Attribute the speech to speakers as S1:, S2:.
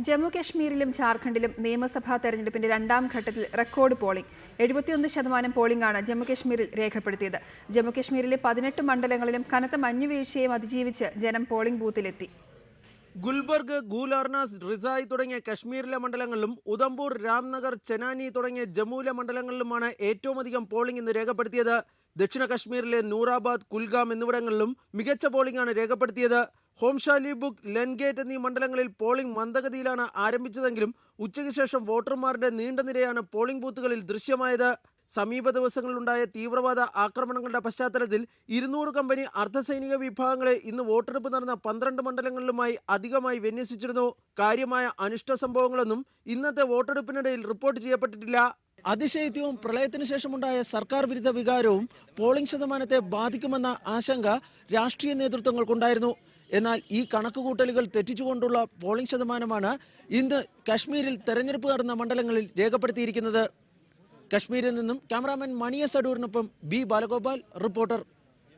S1: ജമ്മു കശ്മീരിലും ജാർഖണ്ഡിലും നിയമസഭാ തെരഞ്ഞെടുപ്പിന്റെ രണ്ടാം ഘട്ടത്തിൽ റെക്കോർഡ് പോളിംഗ് 71% പോളിംഗാണ് ജമ്മു കശ്മീരിൽ രേഖപ്പെടുത്തിയത്. ജമ്മു കശ്മീരിലെ 18 മണ്ഡലങ്ങളിലും കനത്ത മഞ്ഞുവീഴ്ചയും അതിജീവിച്ച് ജനം പോളിംഗ് ബൂത്തിലെത്തി.
S2: ഗുൽബർഗ്, ഗൂലാർനാസ്, റിസായ് തുടങ്ങിയ കശ്മീരിലെ മണ്ഡലങ്ങളിലും ഉധംപൂർ, രാംനഗർ, ചെനാനി തുടങ്ങിയ ജമ്മുവിലെ മണ്ഡലങ്ങളിലുമാണ് ഏറ്റവും അധികം പോളിംഗ് ഇന്ന് രേഖപ്പെടുത്തിയത്. ദക്ഷിണ കശ്മീരിലെ നൂറാബാദ്, കുൽഗാം എന്നിവിടങ്ങളിലും മികച്ച പോളിംഗാണ് രേഖപ്പെടുത്തിയത്. ഹോംഷാലിബുഗ്, ലെൻഗേറ്റ് എന്നീ മണ്ഡലങ്ങളിൽ പോളിംഗ് മന്ദഗതിയിലാണ് ആരംഭിച്ചതെങ്കിലും ഉച്ചയ്ക്ക് ശേഷം വോട്ടർമാരുടെ നീണ്ട നിരയാണ് പോളിംഗ് ബൂത്തുകളിൽ ദൃശ്യമായത്. സമീപ ദിവസങ്ങളിലുണ്ടായ തീവ്രവാദ ആക്രമണങ്ങളുടെ പശ്ചാത്തലത്തിൽ 200 കമ്പനി അർദ്ധസൈനിക വിഭാഗങ്ങളെ ഇന്ന് വോട്ടെടുപ്പ് നടന്ന 12 മണ്ഡലങ്ങളിലുമായി അധികമായി വിന്യസിച്ചിരുന്നു. കാര്യമായ അനിഷ്ട സംഭവങ്ങളൊന്നും ഇന്നത്തെ വോട്ടെടുപ്പിനിടയിൽ റിപ്പോർട്ട് ചെയ്യപ്പെട്ടിട്ടില്ല. അതിശൈത്യവും പ്രളയത്തിന് ശേഷമുണ്ടായ സർക്കാർ വിരുദ്ധ വികാരവും പോളിംഗ് ശതമാനത്തെ ബാധിക്കുമെന്ന ആശങ്ക രാഷ്ട്രീയ നേതൃത്വങ്ങൾക്കുണ്ടായിരുന്നു. എന്നാൽ ഈ കണക്കുകൂട്ടലുകൾ തെറ്റിച്ചുകൊണ്ടുള്ള പോളിംഗ് ശതമാനമാണ് ഇന്ന് കശ്മീരിൽ തെരഞ്ഞെടുപ്പ് നടന്ന മണ്ഡലങ്ങളിൽ രേഖപ്പെടുത്തിയിരിക്കുന്നത്. കശ്മീരിൽ നിന്നും ക്യാമറാമാൻ മണിയസ് അടൂരിനൊപ്പം ബി ബാലഗോപാൽ, റിപ്പോർട്ടർ.